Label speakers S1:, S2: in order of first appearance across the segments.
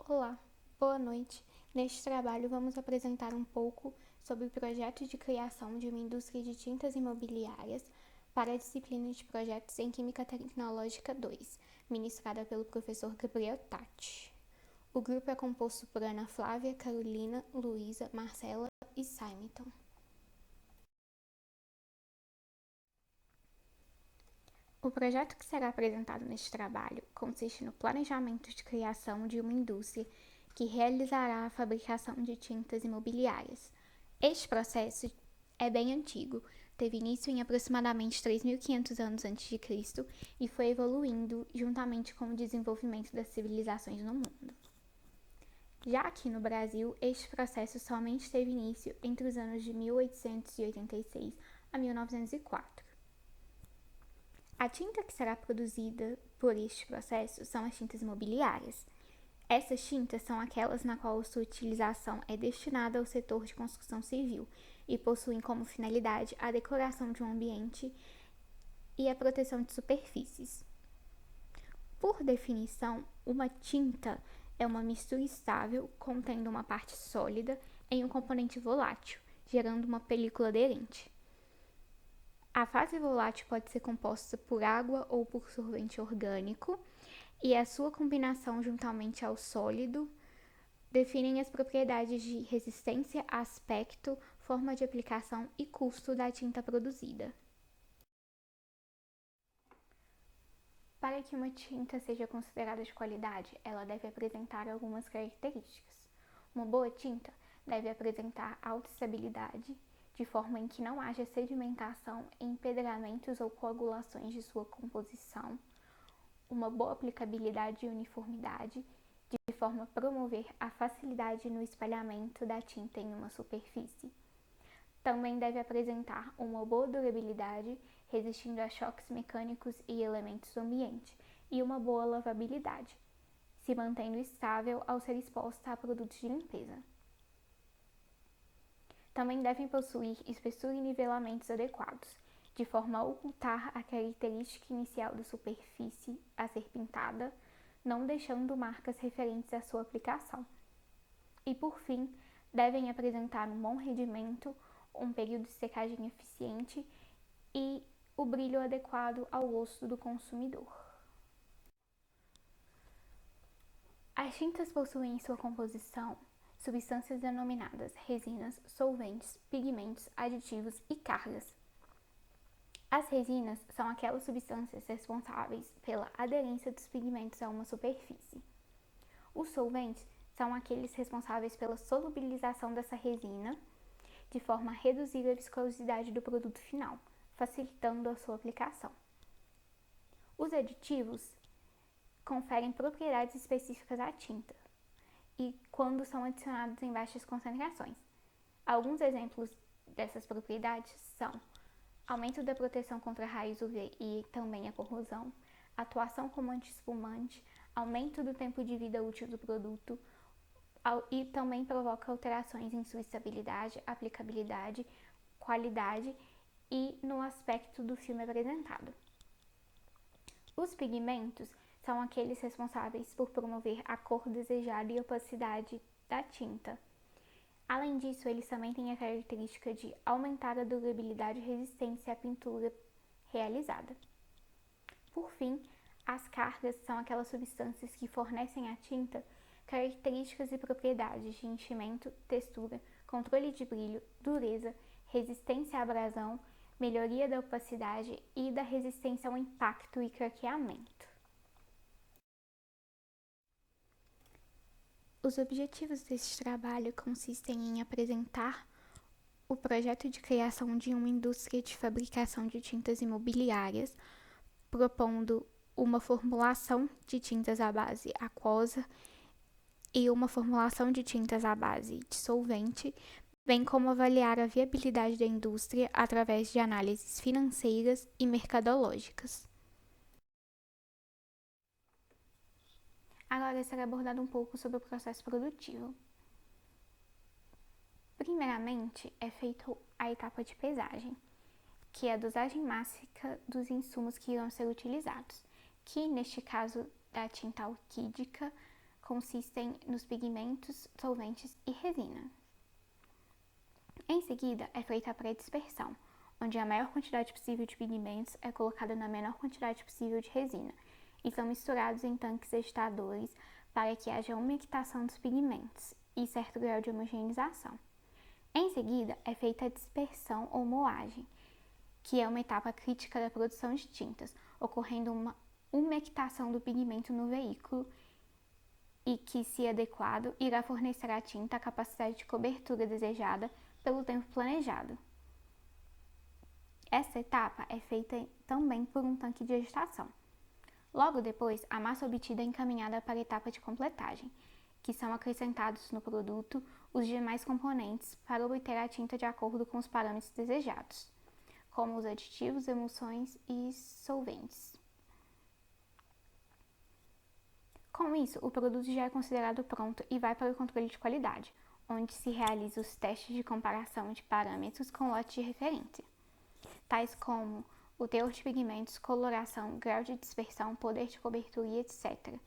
S1: Olá, boa noite. Neste trabalho vamos apresentar um pouco sobre o projeto de criação de uma indústria de tintas imobiliárias para a disciplina de Projetos em Química Tecnológica 2, ministrada pelo professor Gabriel Tatti. O grupo é composto por Ana Flávia, Carolina, Luísa, Marcela e Simonton. O projeto que será apresentado neste trabalho consiste no planejamento de criação de uma indústria que realizará a fabricação de tintas imobiliárias. Este processo é bem antigo, teve início em aproximadamente 3.500 anos antes de Cristo e foi evoluindo juntamente com o desenvolvimento das civilizações no mundo. Já aqui no Brasil, este processo somente teve início entre os anos de 1886 a 1904. A tinta que será produzida por este processo são as tintas imobiliárias. Essas tintas são aquelas na qual sua utilização é destinada ao setor de construção civil e possuem como finalidade a decoração de um ambiente e a proteção de superfícies. Por definição, uma tinta é uma mistura estável contendo uma parte sólida em um componente volátil, gerando uma película aderente. A fase volátil pode ser composta por água ou por solvente orgânico, e a sua combinação juntamente ao sólido definem as propriedades de resistência, aspecto, forma de aplicação e custo da tinta produzida. Para que uma tinta seja considerada de qualidade, ela deve apresentar algumas características. Uma boa tinta deve apresentar alta estabilidade, de forma em que não haja sedimentação, empedramentos ou coagulações de sua composição, uma boa aplicabilidade e uniformidade, de forma a promover a facilidade no espalhamento da tinta em uma superfície. Também deve apresentar uma boa durabilidade, resistindo a choques mecânicos e elementos do ambiente, e uma boa lavabilidade, se mantendo estável ao ser exposta a produtos de limpeza. Também devem possuir espessura e nivelamentos adequados, de forma a ocultar a característica inicial da superfície a ser pintada, não deixando marcas referentes à sua aplicação. E, por fim, devem apresentar um bom rendimento, um período de secagem eficiente e o brilho adequado ao gosto do consumidor. As tintas possuem em sua composição substâncias denominadas resinas, solventes, pigmentos, aditivos e cargas. As resinas são aquelas substâncias responsáveis pela aderência dos pigmentos a uma superfície. Os solventes são aqueles responsáveis pela solubilização dessa resina, de forma a reduzir a viscosidade do produto final, facilitando a sua aplicação. Os aditivos conferem propriedades específicas à tinta, e quando são adicionados em baixas concentrações. Alguns exemplos dessas propriedades são aumento da proteção contra raios UV e também a corrosão, atuação como antiespumante, aumento do tempo de vida útil do produto e também provoca alterações em sua estabilidade, aplicabilidade, qualidade e no aspecto do filme apresentado. Os pigmentos são aqueles responsáveis por promover a cor desejada e opacidade da tinta. Além disso, eles também têm a característica de aumentar a durabilidade e resistência à pintura realizada. Por fim, as cargas são aquelas substâncias que fornecem à tinta características e propriedades de enchimento, textura, controle de brilho, dureza, resistência à abrasão, melhoria da opacidade e da resistência ao impacto e craqueamento. Os objetivos deste trabalho consistem em apresentar o projeto de criação de uma indústria de fabricação de tintas imobiliárias, propondo uma formulação de tintas à base aquosa e uma formulação de tintas à base de solvente, bem como avaliar a viabilidade da indústria através de análises financeiras e mercadológicas. Agora será abordado um pouco sobre o processo produtivo. Primeiramente, é feita a etapa de pesagem, que é a dosagem máxima dos insumos que irão ser utilizados, que neste caso da tinta alquídica consistem nos pigmentos, solventes e resina. Em seguida, é feita a pré-dispersão, onde a maior quantidade possível de pigmentos é colocada na menor quantidade possível de resina e são misturados em tanques agitadores para que haja umectação dos pigmentos e certo grau de homogeneização. Em seguida, é feita a dispersão ou moagem, que é uma etapa crítica da produção de tintas, ocorrendo uma umectação do pigmento no veículo e que, se adequado, irá fornecer à tinta a capacidade de cobertura desejada pelo tempo planejado. Essa etapa é feita também por um tanque de agitação. Logo depois, a massa obtida é encaminhada para a etapa de completagem, que são acrescentados no produto os demais componentes para obter a tinta de acordo com os parâmetros desejados, como os aditivos, emulsões e solventes. Com isso, o produto já é considerado pronto e vai para o controle de qualidade, onde se realiza os testes de comparação de parâmetros com lote de referência, tais como o teor de pigmentos, coloração, grau de dispersão, poder de cobertura e etc.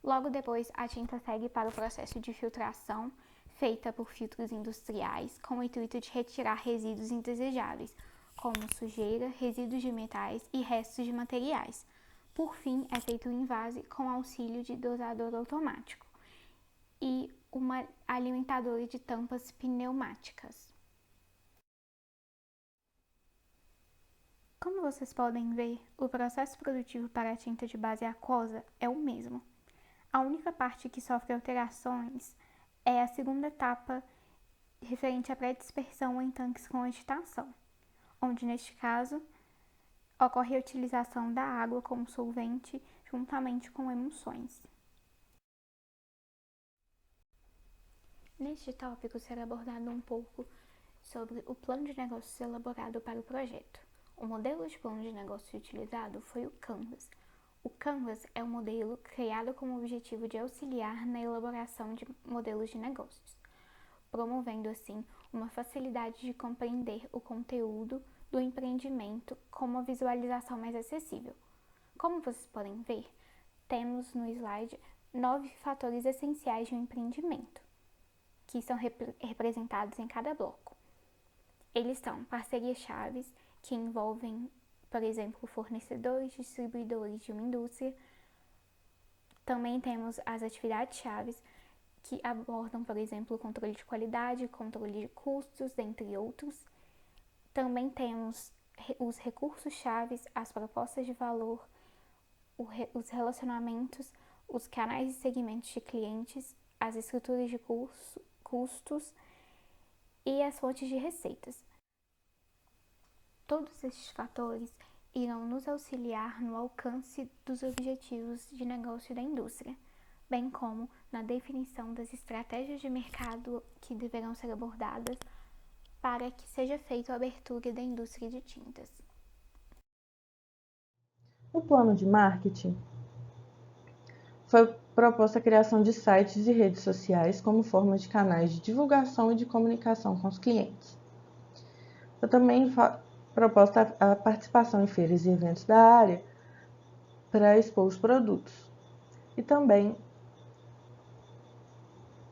S1: Logo depois, a tinta segue para o processo de filtração, feita por filtros industriais, com o intuito de retirar resíduos indesejáveis, como sujeira, resíduos de metais e restos de materiais. Por fim, é feito o invase com auxílio de dosador automático e uma alimentadora de tampas pneumáticas. Como vocês podem ver, o processo produtivo para a tinta de base aquosa é o mesmo. A única parte que sofre alterações é a segunda etapa, referente à pré-dispersão em tanques com agitação, onde, neste caso, ocorre a utilização da água como solvente juntamente com emulsões. Neste tópico será abordado um pouco sobre o plano de negócios elaborado para o projeto. O modelo de plano de negócio utilizado foi o Canvas. O Canvas é um modelo criado com o objetivo de auxiliar na elaboração de modelos de negócios, promovendo assim uma facilidade de compreender o conteúdo do empreendimento com uma visualização mais acessível. Como vocês podem ver, temos no slide 9 fatores essenciais de um empreendimento, que são representados em cada bloco. Eles são parcerias chaves, que envolvem, por exemplo, fornecedores, distribuidores de uma indústria. Também temos as atividades chaves, que abordam, por exemplo, o controle de qualidade, controle de custos, dentre outros. Também temos os recursos chaves, as propostas de valor, os relacionamentos, os canais e segmentos de clientes, as estruturas de custos e as fontes de receitas. Todos estes fatores irão nos auxiliar no alcance dos objetivos de negócio da indústria, bem como na definição das estratégias de mercado que deverão ser abordadas para que seja feita a abertura da indústria de tintas.
S2: No plano de marketing, foi proposta a criação de sites e redes sociais como forma de canais de divulgação e de comunicação com os clientes. Foi também proposta a participação em feiras e eventos da área para expor os produtos. E também,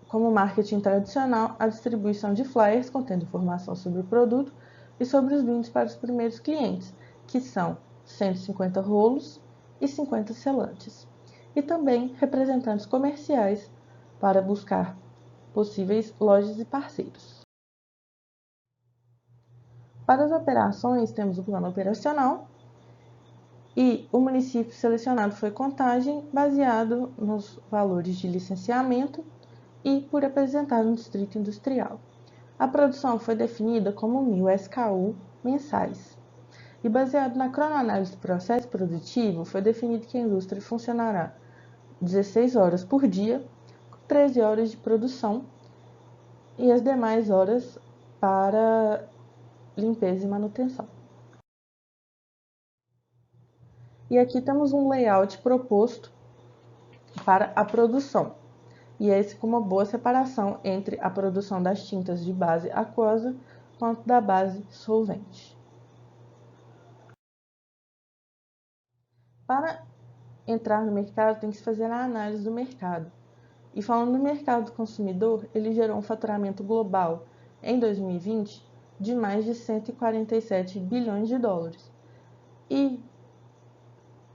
S2: como marketing tradicional, a distribuição de flyers contendo informação sobre o produto e sobre os brindes para os primeiros clientes, que são 150 rolos e 50 selantes. E também representantes comerciais para buscar possíveis lojas e parceiros. Para as operações, temos o plano operacional e o município selecionado foi Contagem, baseado nos valores de licenciamento e por apresentar um distrito industrial. A produção foi definida como 1.000 SKU mensais. E baseado na cronoanálise do processo produtivo, foi definido que a indústria funcionará 16 horas por dia, 13 horas de produção e as demais horas para limpeza e manutenção. E aqui temos um layout proposto para a produção. E esse com uma boa separação entre a produção das tintas de base aquosa quanto da base solvente. Para entrar no mercado, tem que se fazer a análise do mercado. E falando no mercado consumidor, ele gerou um faturamento global em 2020 de mais de 147 bilhões de dólares. E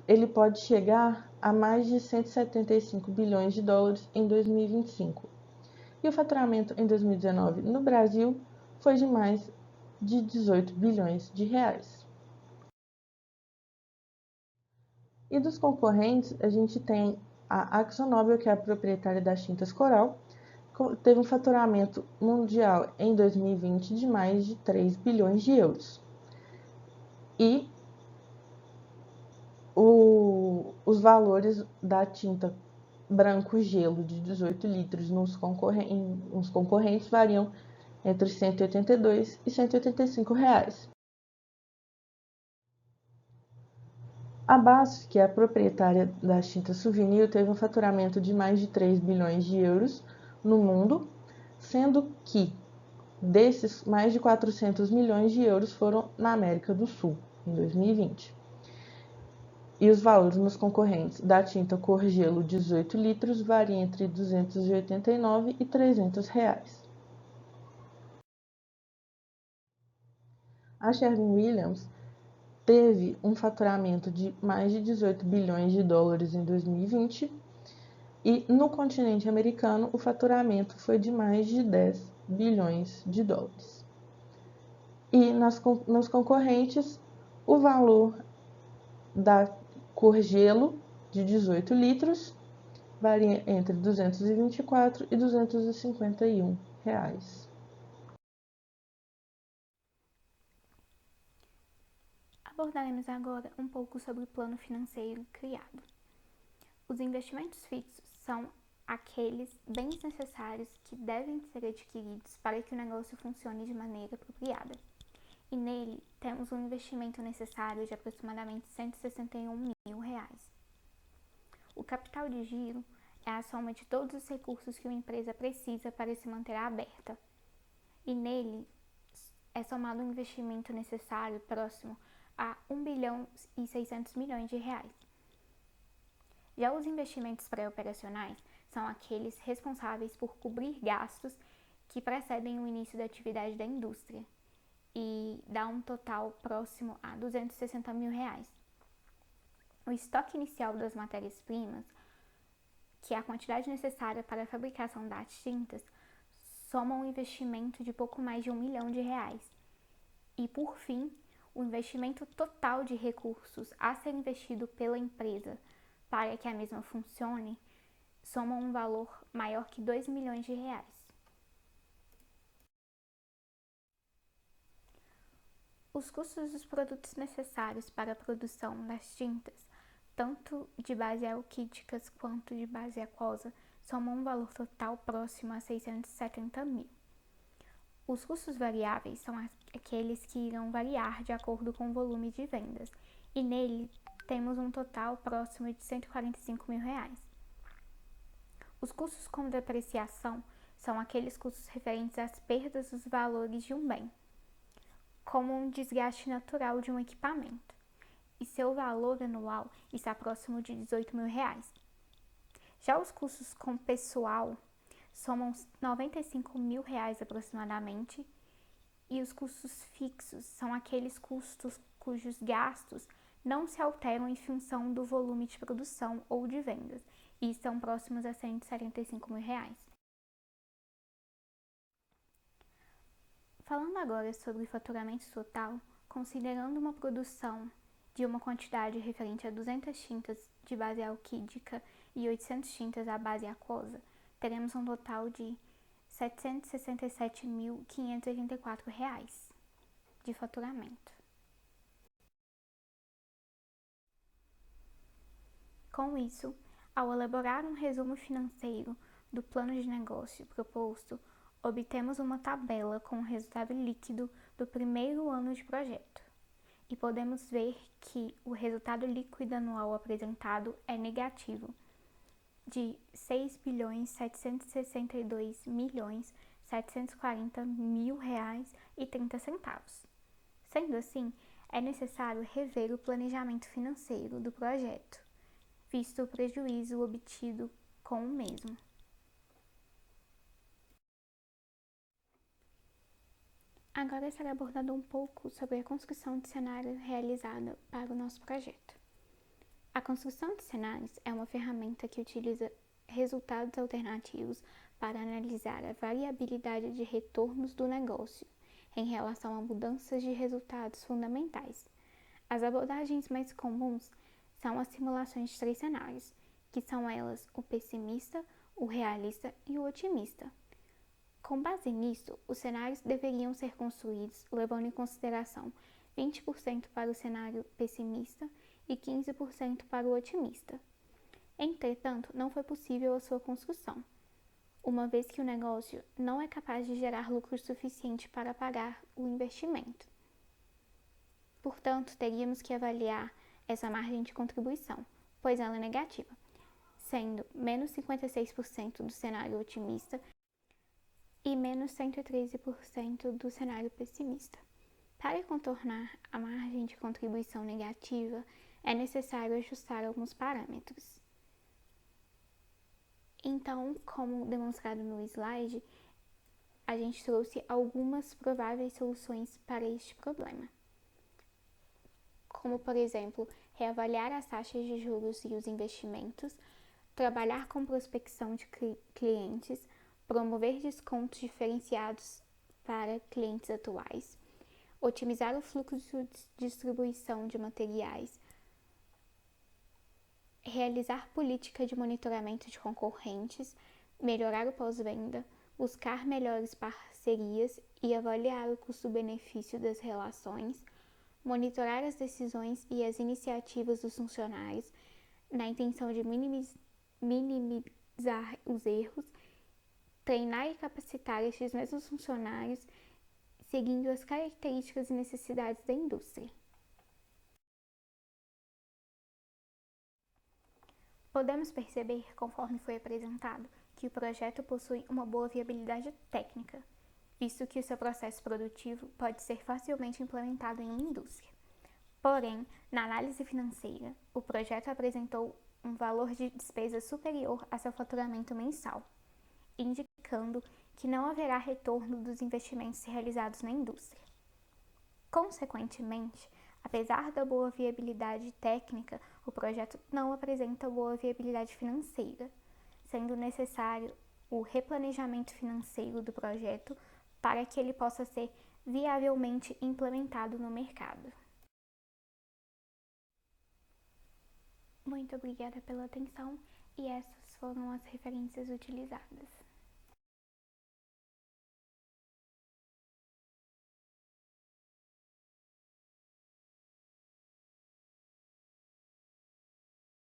S2: ele pode chegar a mais de 175 bilhões de dólares em 2025. E o faturamento em 2019 no Brasil foi de mais de 18 bilhões de reais. E dos concorrentes, a gente tem a AkzoNobel, que é a proprietária das tintas Coral, teve um faturamento mundial em 2020 de mais de 3 bilhões de euros. E os valores da tinta branco gelo de 18 litros nos concorrentes variam entre 182 e 185 reais. A BASF, que é a proprietária das tintas Souvenir, teve um faturamento de mais de 3 bilhões de euros no mundo, sendo que desses, mais de 400 milhões de euros foram na América do Sul, em 2020. E os valores nos concorrentes da tinta cor gelo 18 litros variam entre 289 e 300 reais. A Sherwin-Williams teve um faturamento de mais de 18 bilhões de dólares em 2020 e no continente americano o faturamento foi de mais de 10 bilhões de dólares. E nos concorrentes, o valor da cor gelo de 18 litros varia entre 224 e 251 reais.
S1: Abordaremos agora um pouco sobre o plano financeiro criado. Os investimentos fixos são aqueles bens necessários que devem ser adquiridos para que o negócio funcione de maneira apropriada. E nele temos um investimento necessário de aproximadamente 161 mil reais. O capital de giro é a soma de todos os recursos que uma empresa precisa para se manter aberta. E nele é somado um investimento necessário próximo a 1 bilhão e 600 milhões de reais. Já os investimentos pré-operacionais são aqueles responsáveis por cobrir gastos que precedem o início da atividade da indústria e dá um total próximo a 260 mil reais. O estoque inicial das matérias-primas, que é a quantidade necessária para a fabricação das tintas, soma um investimento de pouco mais de 1 milhão de reais. E, por fim, o investimento total de recursos a ser investido pela empresa para que a mesma funcione soma um valor maior que 2 milhões de reais. Os custos dos produtos necessários para a produção das tintas, tanto de base alquídicas quanto de base aquosa, somam um valor total próximo a 670 mil. Os custos variáveis são aqueles que irão variar de acordo com o volume de vendas, e nele temos um total próximo de 145 mil reais. Os custos com depreciação são aqueles custos referentes às perdas dos valores de um bem, como um desgaste natural de um equipamento, e seu valor anual está próximo de 18 mil reais. Já os custos com pessoal somam 95 mil reais aproximadamente, e os custos fixos são aqueles custos cujos gastos não se alteram em função do volume de produção ou de vendas, e estão próximos a 175 mil reais. Falando agora sobre o faturamento total, considerando uma produção de uma quantidade referente a 200 tintas de base alquídica e 800 tintas à base aquosa, teremos um total de R$ 767.584 de faturamento. Com isso, ao elaborar um resumo financeiro do plano de negócio proposto, obtemos uma tabela com o resultado líquido do primeiro ano de projeto. E podemos ver que o resultado líquido anual apresentado é negativo, de 6.762.740.000 reais e 30 centavos. Sendo assim, é necessário rever o planejamento financeiro do projeto, visto o prejuízo obtido com o mesmo. Agora estarei abordando um pouco sobre a construção de cenários realizada para o nosso projeto. A construção de cenários é uma ferramenta que utiliza resultados alternativos para analisar a variabilidade de retornos do negócio em relação a mudanças de resultados fundamentais. As abordagens mais comuns são as simulações de 3 cenários, que são elas o pessimista, o realista e o otimista. Com base nisso, os cenários deveriam ser construídos levando em consideração 20% para o cenário pessimista e 15% para o otimista. Entretanto, não foi possível a sua construção, uma vez que o negócio não é capaz de gerar lucro suficiente para pagar o investimento. Portanto, teríamos que avaliar essa margem de contribuição, pois ela é negativa, sendo menos 56% do cenário otimista e menos 113% do cenário pessimista. Para contornar a margem de contribuição negativa, é necessário ajustar alguns parâmetros. Então, como demonstrado no slide, a gente trouxe algumas prováveis soluções para este problema. Como, por exemplo, reavaliar as taxas de juros e os investimentos, trabalhar com prospecção de clientes, promover descontos diferenciados para clientes atuais, otimizar o fluxo de distribuição de materiais, realizar política de monitoramento de concorrentes, melhorar o pós-venda, buscar melhores parcerias e avaliar o custo-benefício das relações, monitorar as decisões e as iniciativas dos funcionários na intenção de minimizar os erros, treinar e capacitar estes mesmos funcionários seguindo as características e necessidades da indústria. Podemos perceber, conforme foi apresentado, que o projeto possui uma boa viabilidade técnica, visto que o seu processo produtivo pode ser facilmente implementado em uma indústria. Porém, na análise financeira, o projeto apresentou um valor de despesa superior a seu faturamento mensal, indicando que não haverá retorno dos investimentos realizados na indústria. Consequentemente, apesar da boa viabilidade técnica, o projeto não apresenta boa viabilidade financeira, sendo necessário o replanejamento financeiro do projeto para que ele possa ser viavelmente implementado no mercado. Muito obrigada pela atenção e essas foram as referências utilizadas.